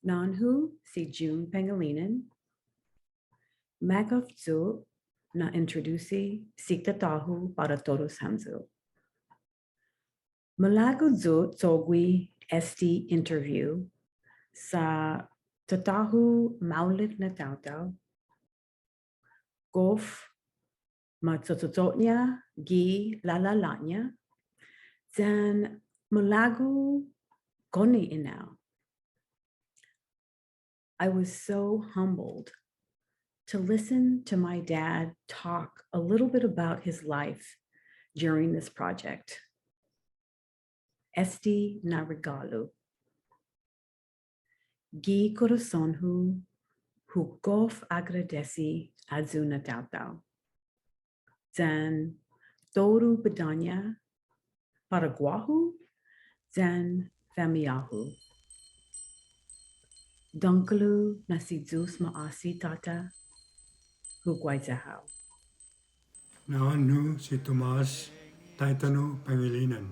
Nanhu si June Pangilinan, Magofzu na introduci si Tatahu para todos Hamzu. Malago zu tsogwi esti interview sa Tatahu Maulit na Tautau, Gof Matsotototnya Gi Lalalanya, Zan Malago Koni Inao. I was so humbled to listen to my dad talk a little bit about his life during this project. Esti na regalo. Gi corazonhu hugof agradeci azu na tautau. Zan toru bedanya paraguahu zan famiahu. Dankalu nasi zus maasi tata hugwaizahau. Naanu si Tomas Taitano Pangilinan.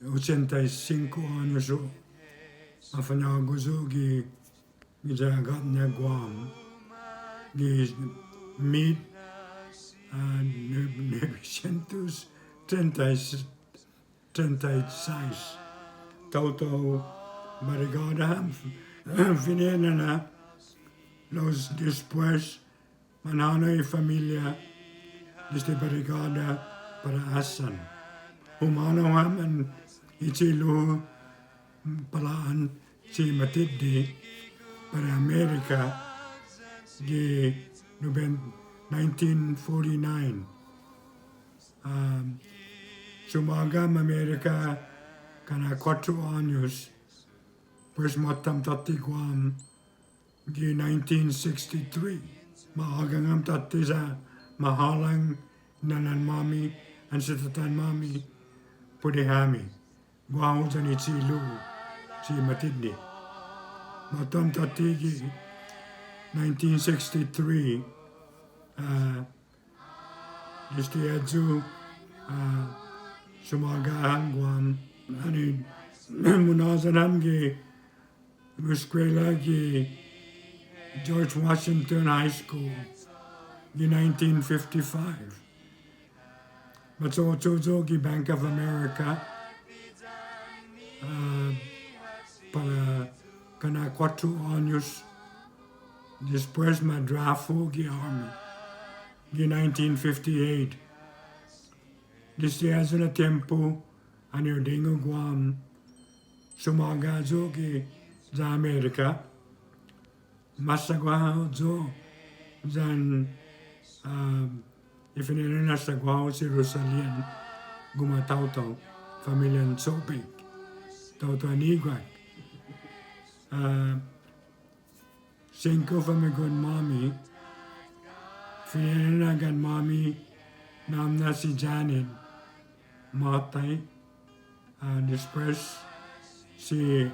85 anos afanyaguzo gijagat na Guam gi meet 936 Tauto Barigada Finena los después manano y familia desde Barigada para Asan. Humano haman ichilu palaan si matidi para Amerika di 1949. Sumagam Amerika kana 4 años pues matam tati Guam di 1963. Maagangam tati sa mahalang nanan mami and sa tatan mami pudihami. Guam sa ni Chilu si matidi. Matam tati gi 1963 Disti Adzu Sumagahan Guam ani munazanam gi muskwela gi George Washington High School gi 1955. Matsochozo gi Bank of America para kana 4 años después madrafo gi Army gi 1958. Disti hace na tiempo anirdingo Guam sumagazo gi za Amerika masagwaho zo zan ifinina na sagwaho si Rosalian gumatauto familian Sobig tauto anigwag. Cinco from a good mommy. Finina gan mommy namna si Janet matay. Después si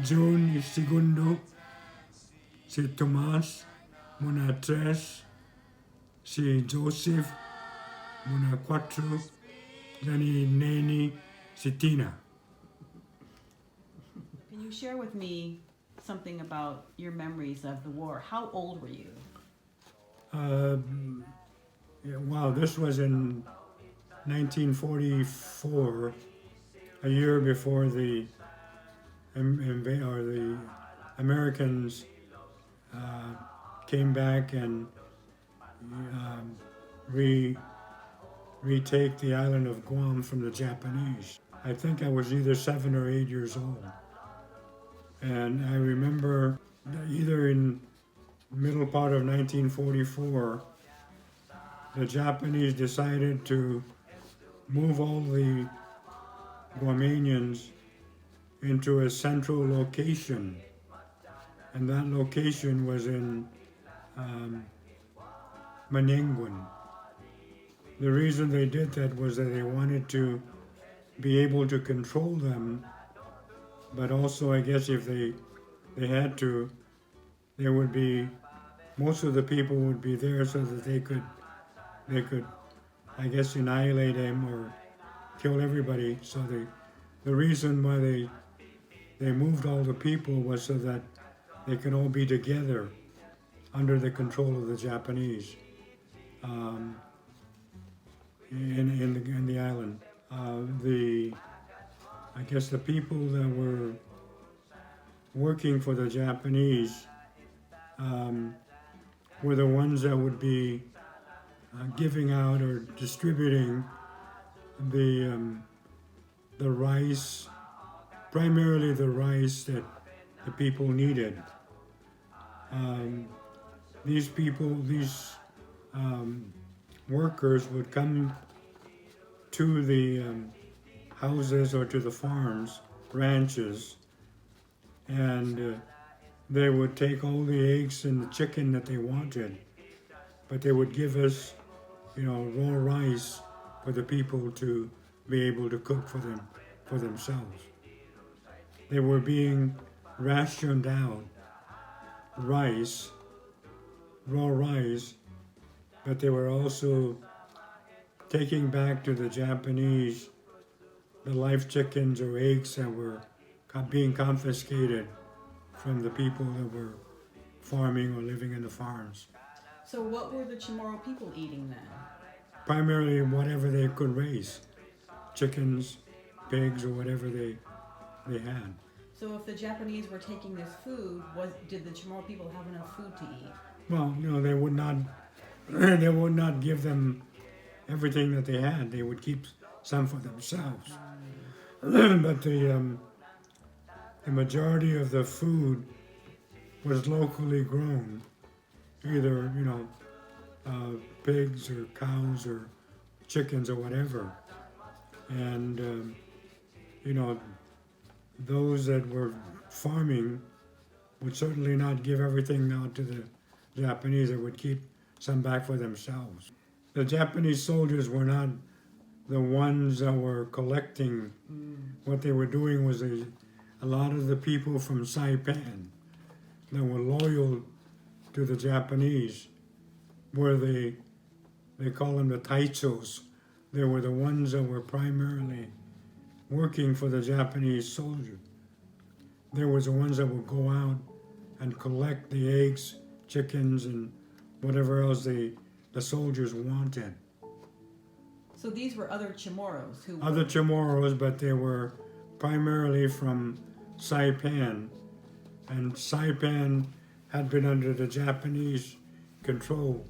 June segundo si Tomas muna 3 si Joseph muna 4 zani Neni si Tina. Can you share with me something about your memories of the war? How old were you? Wow, this was in 1944, a year before the Americans came back and retake the island of Guam from the Japanese. I think I was either 7 or 8 years old. And I remember either in middle part of 1944, the Japanese decided to move all the Guamanians into a central location. And that location was in Manenguin. The reason they did that was that they wanted to be able to control them, but also I guess if they had to, there would be, most of the people would be there so that they could I guess annihilate them or kill everybody. So the reason why they moved all the people was so that they could all be together under the control of the Japanese um, in the island. The I guess the people that were working for the Japanese um, were the ones that would be giving out or distributing the um, the rice, primarily the rice that the people needed. Um, these um, workers would come to the houses or to the farms, ranches, and they would take all the eggs and the chicken that they wanted, but they would give us, raw rice for the people to be able to cook for themselves. They were being rationed out rice, raw rice, but they were also taking back to the Japanese the live chickens or eggs that were being confiscated from the people that were farming or living in the farms. So what were the Chamorro people eating then? Primarily whatever they could raise, chickens, pigs, or whatever they had. So if the Japanese were taking this food, did the Chamorro people have enough food to eat? Well, they would not they would not give them everything that they had. They would keep some for themselves. But the majority of the food was locally grown, either pigs or cows or chickens or whatever, and those that were farming would certainly not give everything out to the Japanese. They would keep some back for themselves. The Japanese soldiers were not the ones that were collecting. What they were doing was a lot of the people from Saipan that were loyal to the Japanese were they call them the Taichos. They were the ones that were primarily working for the Japanese soldiers. There was the ones that would go out and collect the eggs, chickens, and whatever else the soldiers wanted. So these were other Chamorros who Other Chamorros, but they were primarily from Saipan. And Saipan had been under the Japanese control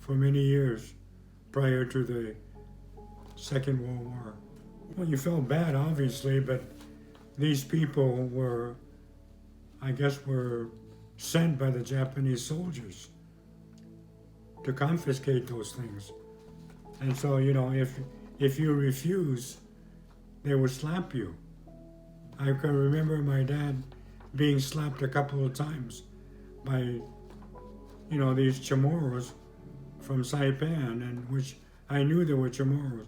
for many years prior to the Second World War. Well, you felt bad, obviously, but these people were sent by the Japanese soldiers to confiscate those things. And so, if you refuse, they would slap you. I can remember my dad being slapped a couple of times by, these Chamorros from Saipan, and which I knew they were Chamorros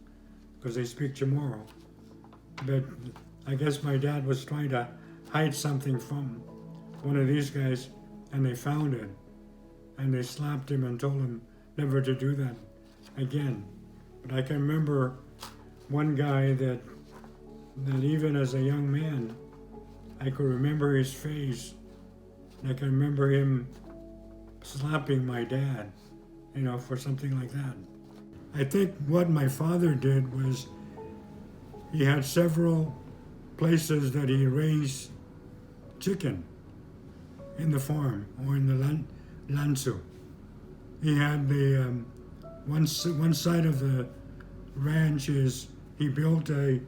because they speak Chamorro. But I guess my dad was trying to hide something from one of these guys, and they found it, and they slapped him and told him never to do that again. But I can remember one guy that even as a young man, I could remember his face. And I can remember him slapping my dad, for something like that. I think what my father did was he had several places that he raised chicken in the farm or in the lansu. He had the one side of the ranch is he built a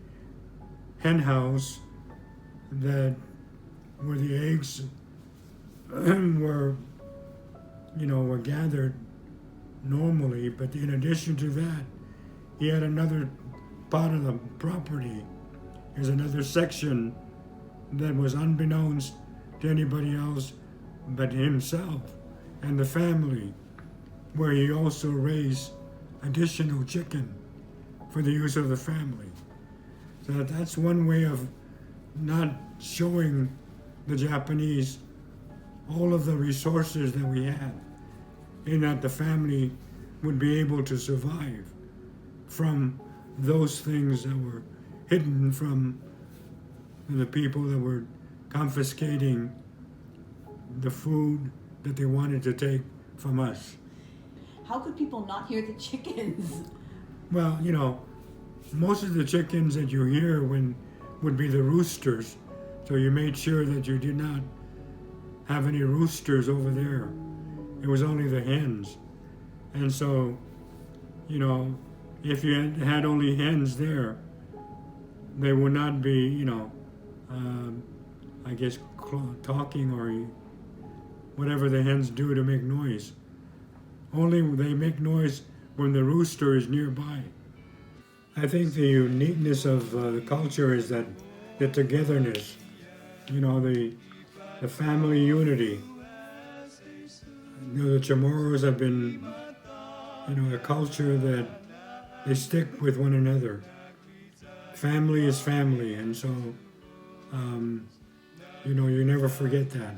hen house that where the eggs were gathered normally, but in addition to that, he had another part of the property. There's another section that was unbeknownst to anybody else but himself and the family, where he also raised additional chicken for the use of the family. So that's one way of not showing the Japanese all of the resources that we had, in that the family would be able to survive from those things that were hidden from the people that were confiscating the food that they wanted to take from us. How could people not hear the chickens? Well, most of the chickens that you hear would be the roosters. So you made sure that you did not have any roosters over there. It was only the hens. And so, if you had only hens there, they would not be, I guess, talking or whatever the hens do to make noise. Only they make noise when the rooster is nearby. I think the uniqueness of the culture is that the togetherness, the family unity. The Chamorros have been, a culture that they stick with one another. Family is family, and so, you never forget that.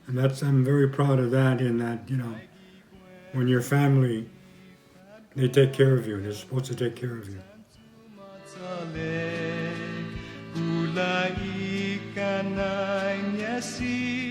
And I'm very proud of that in that, when your family, they take care of you. They're supposed to take care of you. Kulay ka na niya si